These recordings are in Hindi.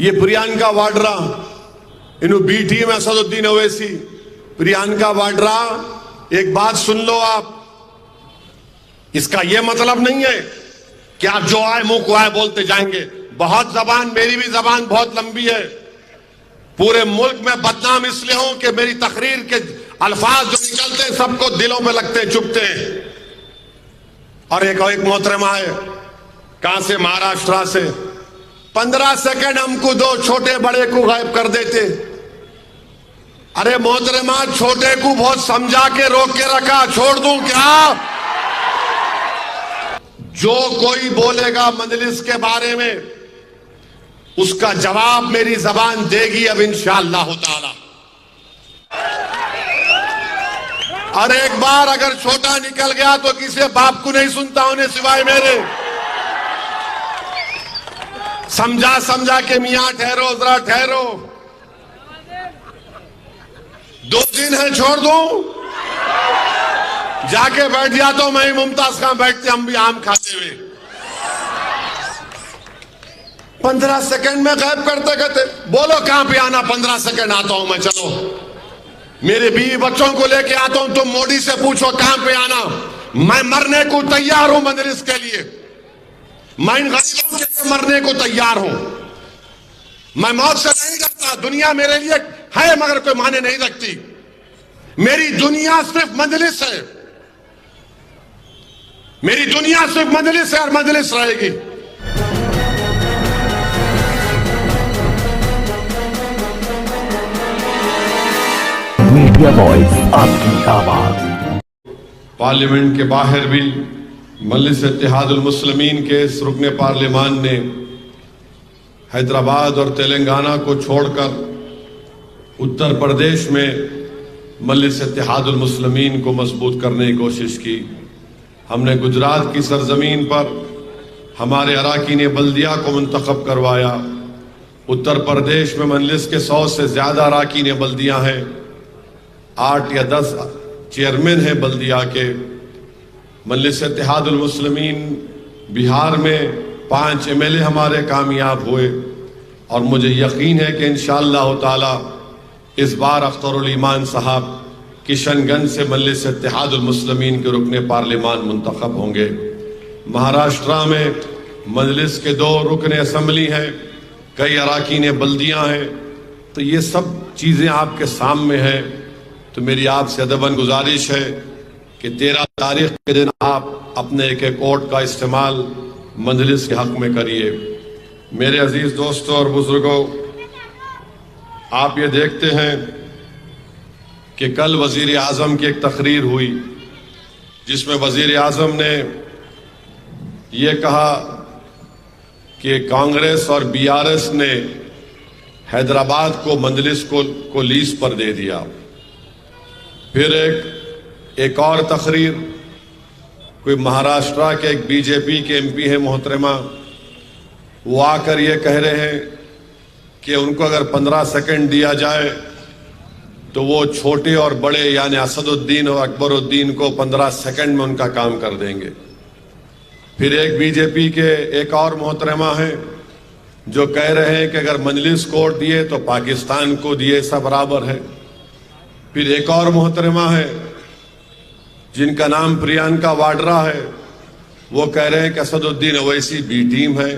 ये Priyanka Vadra, in B team Asaduddin Owaisi, Priyanka Vadra, एक बात सुन लो आप, इसका यह मतलब नहीं है कि आप जो आए मुंह को आए बोलते जाएंगे। बहुत जबान, मेरी भी जबान बहुत लंबी है। पूरे मुल्क में बदनाम इसलिए हूं कि मेरी तकरीर के अल्फाज जो निकलते हैं सबको दिलों में लगते हैं, चुभते हैं। और एक मोहतरमा है, कहां से, महाराष्ट्र से, 15 सेकंड हमको दो, छोटे बड़े को गायब कर देते। अरे मोहतरमा, छोटे को बहुत समझा के रोक के रखा, छोड़ दूं क्या? जो कोई बोलेगा मजलिस के बारे में उसका जवाब मेरी जबान देगी अब इंशाअल्लाह ताला। और एक बार अगर छोटा निकल गया तो किसी बाप को नहीं सुनता उन्हें सिवाय मेरे। समझा समझा के मियां ठहरो, जरा ठहरो, 2 दिन है, छोड़ दूं? जाके बैठ जा तो मैं मुमताज खां बैठते, हम भी आम खाते हुए। 15 सेकंड में गायब करते कहते, बोलो कहां पे आना, 15 सेकंड आता हूं मैं, चलो मेरे बीवी बच्चों को लेके आता हूं, तुम मोदी से पूछो कहां पे आना। मैं मरने को तैयार हूं मजलिस के लिए, मैं इन गरीबों के लिए मरने को तैयार हूं। मैं मौत से नहीं डरता, दुनिया मेरे लिए है मगर कोई माने नहीं रखती। मेरी दुनिया सिर्फ मजलिस है, मेरी दुनिया सिर्फ मजलिस है और मजलिस रहेगी। मीडिया वॉइस, आपकी आवाज। पार्लियामेंट के बाहर भी मजलिस इत्तेहादुल मुस्लिमीन के इस रुकने पार्लियामान ने हैदराबाद और तेलंगाना को छोड़कर उत्तर प्रदेश में मजलिस इत्तेहादुल मुस्लिमीन को मजबूत करने की कोशिश की। हमने गुजरात की सरजमीन पर हमारे अराकीन बल्दिया को मुंतखब करवाया। उत्तर प्रदेश में मजलिस के 100 से ज्यादा अराकीन बल्दिया हैं, 8 या 10 चेयरमैन हैं बल्दिया के। मजलिस इत्तेहादुल मुस्लिमीन बिहार में 5 MLA हमारे कामयाब हुए और मुझे यकीन है कि इंशाअल्लाह ताला इस बार अख्तरुल ईमान साहब किशनगंज से मजलिस इत्तेहादुल मुस्लिमीन के रुकने पार्लियामान मुंतखब होंगे। महाराष्ट्र में मजलिस के 2 रुकने असम्बली हैं, कई अराकीन बल्दियां हैं। तो ये सब चीजें आपके सामने हैं। तो मेरी आपसे अदबन गुजारिश है कि 13 तारीख के दिन आप अपने एक वोट का इस्तेमाल मजलिस के हक में करिए। मेरे अजीज दोस्तों और बुजुर्गों, आप ये देखते हैं कि कल वजीर आजम की एक तकरीर हुई जिसमें वजीर आजम ने यह कहा कि कांग्रेस और BRS ने हैदराबाद को मजलिस को लीज पर दे दिया। फिर एक और तकरीर, कोई महाराष्ट्र के एक BJP के MP है मोहतरमा, वो आकर ये कह रहे हैं कि उनको अगर 15 सेकंड दिया जाए तो वो छोटे और बड़े यानी असदुद्दीन और अकबरुद्दीन को 15 सेकंड में उनका काम कर देंगे। फिर एक BJP के एक और मोहतरमा है जो कह रहे हैं कि अगर मजलिस कोर्ट दिए तो पाकिस्तान को दिए, सब बराबर है। फिर एक और मोहतरमा है जिनका नाम प्रियंका वाड्रा है, वो कह रहे हैं कि असदुद्दीन ओवैसी B टीम है।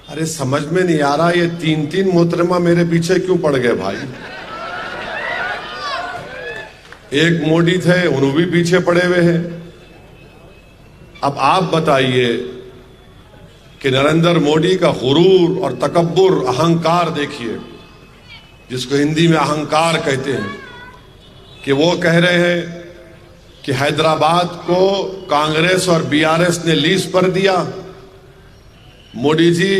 अरे समझ में नहीं आ रहा, ये 3-3 मोहतरमा मेरे पीछे क्यों पड़ गए भाई? एक मोदी थे, उन्होंने भी पीछे पड़े हुए हैं। अब आप बताइए कि नरेंद्र मोदी का गुरूर और तकब्बुर, अहंकार देखिए, जिसको हिंदी में अहंकार कहते हैं, कि वो कह रहे हैं कि हैदराबाद को कांग्रेस और BRS ने लीज पर दिया। मोदी जी,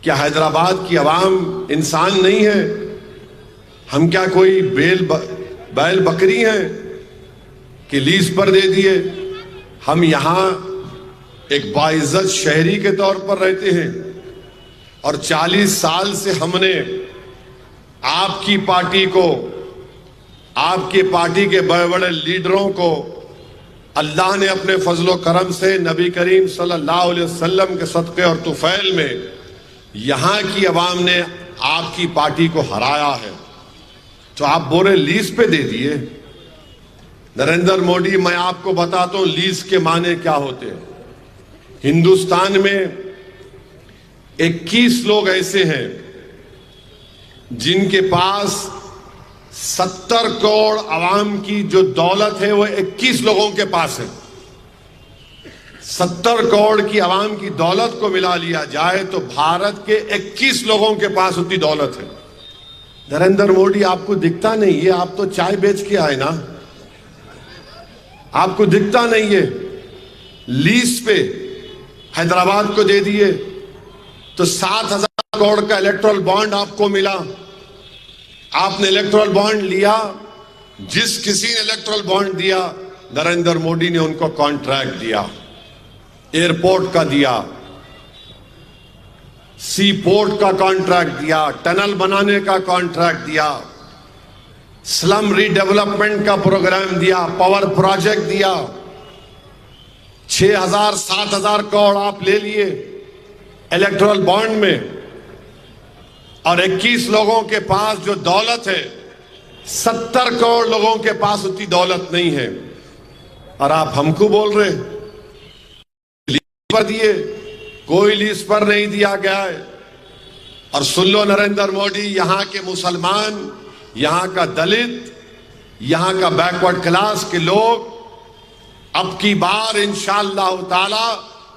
क्या हैदराबाद की आवाम इंसान नहीं है? हम क्या कोई बैल बकरी हैं कि लीज पर दे दिए? हम यहां एक बाइज्जत शहरी के तौर पर रहते हैं और 40 साल से हमने आपकी पार्टी को, आपकी पार्टी के बड़े बड़े लीडरों को अल्लाह ने अपने फजलो करम से नबी करीम सल्लल्लाहु अलैहि वसल्लम के सदक़े और तुफैल में यहां की अवाम ने आपकी पार्टी को हराया है, तो आप बोरे लीज पे दे दिए। नरेंद्र मोदी, मैं आपको बताता हूं लीज के माने क्या होते हैं। हिंदुस्तान में 21 लोग ऐसे हैं जिनके पास 70 करोड़ अवाम की जो दौलत है वो 21 लोगों के पास है। 70 करोड़ की अवाम की दौलत को मिला लिया जाए तो भारत के 21 लोगों के पास उतनी दौलत है। नरेंद्र मोदी, आपको दिखता नहीं है, आप तो चाय बेच के आए ना, आपको दिखता नहीं है। लीज पे हैदराबाद को दे दिए तो 7,000 करोड़ का इलेक्ट्रल बॉन्ड आपको मिला। आपने इलेक्ट्रल बॉन्ड लिया, जिस किसी ने इलेक्ट्रल बॉन्ड दिया नरेंद्र मोदी ने उनको कॉन्ट्रैक्ट दिया, एयरपोर्ट का दिया, सी पोर्ट का कॉन्ट्रैक्ट दिया, टनल बनाने का कॉन्ट्रैक्ट दिया, स्लम रीडेवलपमेंट का प्रोग्राम दिया, पावर प्रोजेक्ट दिया। 6,000 7,000 करोड़ आप ले लिए इलेक्ट्रल बॉन्ड में, और 21 लोगों के पास जो दौलत है 70 करोड़ लोगों के पास उतनी दौलत नहीं है। और आप हमको बोल रहे लीज पर दिए, कोई लीज पर नहीं दिया गया है। और सुन लो नरेंद्र मोदी, यहां के मुसलमान, यहां का दलित, यहां का बैकवर्ड क्लास के लोग अब की बार इंशाअल्लाह ताला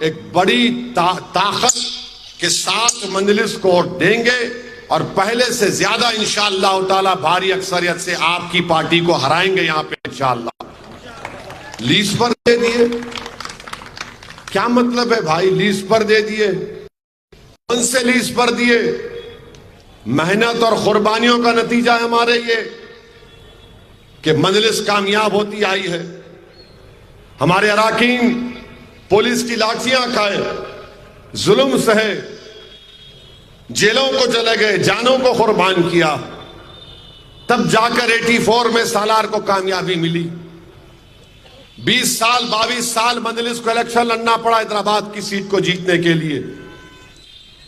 एक बड़ी ताकत के साथ मजलिस को वोट देंगे और पहले से ज्यादा इंशाअल्लाह ताला भारी अक्सरियत से आपकी पार्टी को हराएंगे यहां पे इंशाअल्लाह। लीज पर दे दिए, क्या मतलब है भाई? लीज पर दे दिए, कौन से लीज पर दिए? मेहनत और कुर्बानियों का नतीजा है हमारे ये कि मजलिस कामयाब होती आई है। हमारे अराकीन पुलिस की लाठियां खाए, जुल्म सहे, जेलों को चले गए, जानों को कुर्बान किया, तब जाकर 84 में सालार को कामयाबी मिली। 20 साल 22 साल मजलिस को इलेक्शन लड़ना पड़ा हैदराबाद की सीट को जीतने के लिए,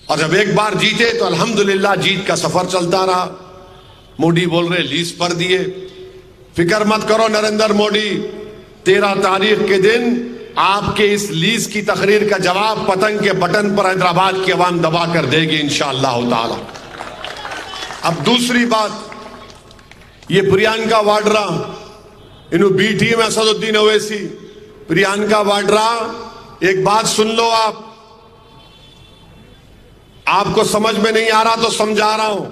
और जब एक बार जीते तो अल्हम्दुलिल्लाह जीत का सफर चलता रहा। मोदी बोल रहे लीज पर दिए। फिक्र मत करो नरेंद्र मोदी, 13 तारीख के दिन आपके इस लीज की तकरीर का जवाब पतंग के बटन पर हैदराबाद की आवाम दबा कर देगी इंशाअल्लाह ताला। अब दूसरी बात, ये प्रियंका वाड्रा, इन्हों बी टीम असदुद्दीन ओवैसी, प्रियंका वाड्रा, एक बात सुन लो, आपको समझ में नहीं आ रहा तो समझा रहा हूं।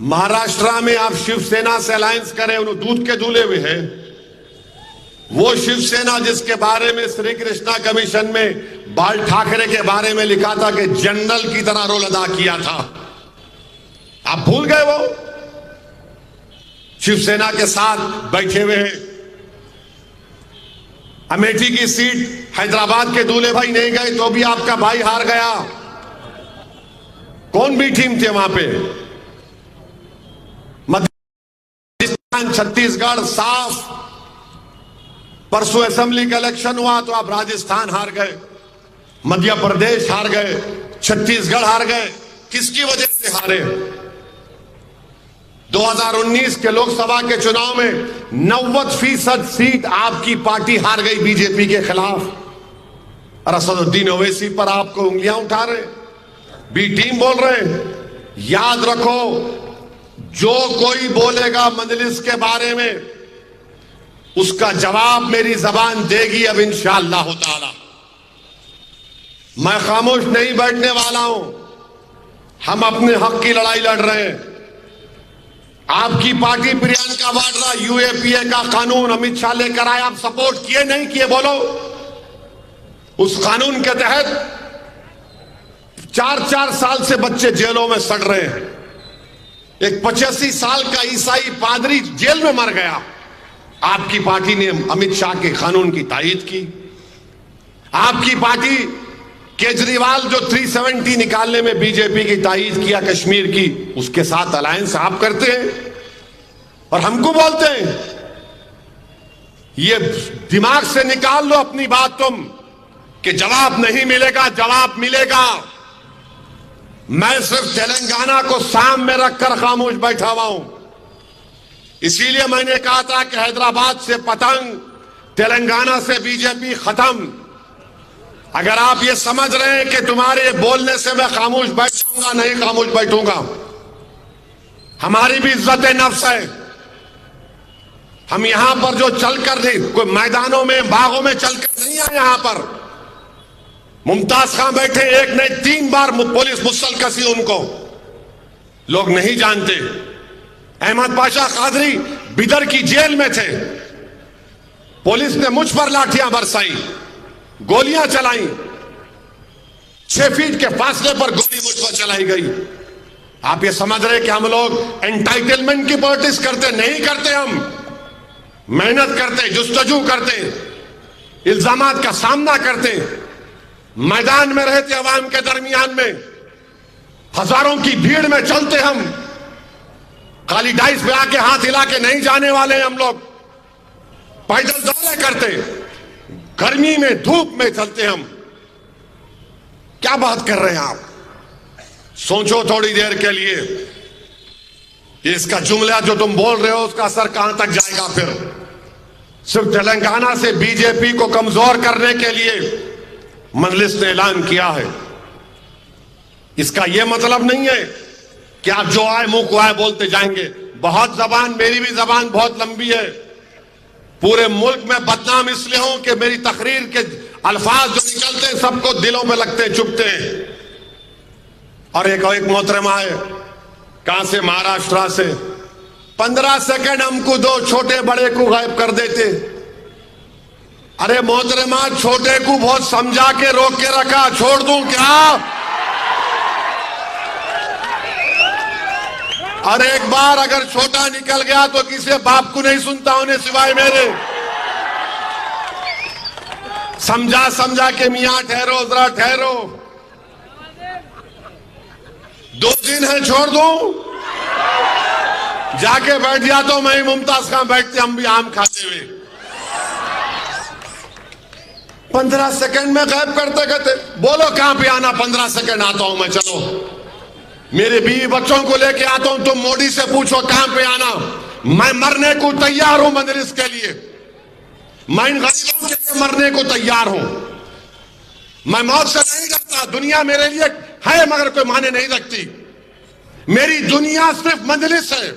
महाराष्ट्र में आप शिवसेना से अलायंस करें, उन्होंने दूध के दूल्हे हुए हैं। वो शिवसेना जिसके बारे में श्री कृष्णा कमीशन में बाल ठाकरे के बारे में लिखा था कि जनरल की तरह रोल अदा किया था, आप भूल गए? वो शिवसेना के साथ बैठे हुए हैं। अमेठी की सीट हैदराबाद के दूल्हे भाई नहीं गए तो भी आपका भाई हार गया। कौन भी टीम थे वहां पे? मध्य छत्तीसगढ़ साफ। परसों असेंबली का इलेक्शन हुआ तो आप राजस्थान हार गए, मध्य प्रदेश हार गए, छत्तीसगढ़ हार गए। किसकी वजह से हारे? 2019 के लोकसभा के चुनाव में 90% सीट आपकी पार्टी हार गई बीजेपी के खिलाफ। और असदुद्दीन ओवैसी पर आपको उंगलियां उठा रहे, बी टीम बोल रहे। याद रखो, जो कोई बोलेगा मजलिस के बारे में उसका जवाब मेरी जबान देगी अब इंशाअल्लाह ताला। मैं खामोश नहीं बैठने वाला हूं। हम अपने हक की लड़ाई लड़ रहे हैं। आपकी पार्टी प्रियंका वाड्रा यूएपीए का कानून अमित शाह लेकर आए, आप सपोर्ट किए नहीं किए बोलो? उस कानून के तहत 4-4 साल से बच्चे जेलों में सड़ रहे हैं। एक 85 साल का ईसाई पादरी जेल में मर गया। आपकी पार्टी ने अमित शाह के कानून की तायीद की। आपकी पार्टी केजरीवाल जो 370 निकालने में बीजेपी की तायीद किया कश्मीर की, उसके साथ अलायंस आप करते हैं और हमको बोलते हैं। ये दिमाग से निकाल लो अपनी बात तुम कि जवाब नहीं मिलेगा। जवाब मिलेगा। मैं सिर्फ तेलंगाना को सामने रखकर खामोश बैठा हुआ हूं। इसीलिए मैंने कहा था कि हैदराबाद से पतंग, तेलंगाना से बीजेपी खत्म। अगर आप ये समझ रहे हैं कि तुम्हारे बोलने से मैं खामोश बैठूंगा, नहीं खामोश बैठूंगा। हमारी भी इज्जत नफ्स है। हम यहां पर जो चलकर नहीं, कोई मैदानों में बागों में चलकर नहीं आए। यहां पर मुमताज खान बैठे, एक नहीं 3 बार पुलिस मुसल कसी उनको, लोग नहीं जानते। अहमद पाशा कादरी बिदर की जेल में थे, पुलिस ने मुझ पर लाठियां बरसाई, गोलियां चलाई, 6 फीट के फासले पर गोली मुझ पर चलाई गई। आप ये समझ रहे कि हम लोग एंटाइटलमेंट की पॉलिटिक्स करते? नहीं करते। हम मेहनत करते, जुस्तजू करते, इल्जामात का सामना करते, मैदान में रहते, अवाम के दरमियान में हजारों की भीड़ में चलते। हम खाली डाइस पे आके हाथ हिला के नहीं जाने वाले हम लोग। पैदल दौरे करते, गर्मी में धूप में चलते। हम क्या बात कर रहे हैं आप? सोचो थोड़ी देर के लिए, इसका जुमला जो तुम बोल रहे हो उसका असर कहां तक जाएगा? फिर सिर्फ तेलंगाना से बीजेपी को कमजोर करने के लिए मजलिस ने ऐलान किया है। इसका यह मतलब नहीं है कि आप जो आए मुंह को आए बोलते जाएंगे। बहुत जबान, मेरी भी जबान बहुत लंबी है। पूरे मुल्क में बदनाम इसलिए हूं कि मेरी तकरीर के अल्फाज जो निकलते हैं सबको दिलों में लगते, चुभते हैं। और एक मोहतरमा है, कहां से? महाराष्ट्र से। 15 सेकंड हमको दो, छोटे बड़े को गायब कर देते। अरे मोहतरमा, छोटे को बहुत समझा के रोक के रखा, छोड़ दूं क्या? और एक बार अगर छोटा निकल गया तो किसी बाप को नहीं सुनता उन्हें सिवाय मेरे। समझा समझा के मियां ठहरो, जरा ठहरो, 2 दिन है, छोड़ दूं? जाके बैठ गया तो मैं मुमताज खान बैठते, हम भी आम खाते हुए। 15 सेकंड में गायब करते कहते, बोलो कहां पे आना? 15 सेकंड आता हूं मैं, चलो। मेरे बीवी बच्चों को लेके आता हूं, तुम मोदी से पूछो कहां पे आना। मैं मरने को तैयार हूं मजलिस के लिए, मैं इन गरीबों के लिए मरने को तैयार हूं। मैं मौत से नहीं डरता। दुनिया मेरे लिए है मगर कोई माने नहीं रखती। मेरी दुनिया सिर्फ मजलिस है,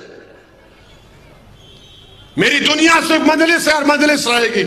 मेरी दुनिया सिर्फ मजलिस है और मजलिस रहेगी।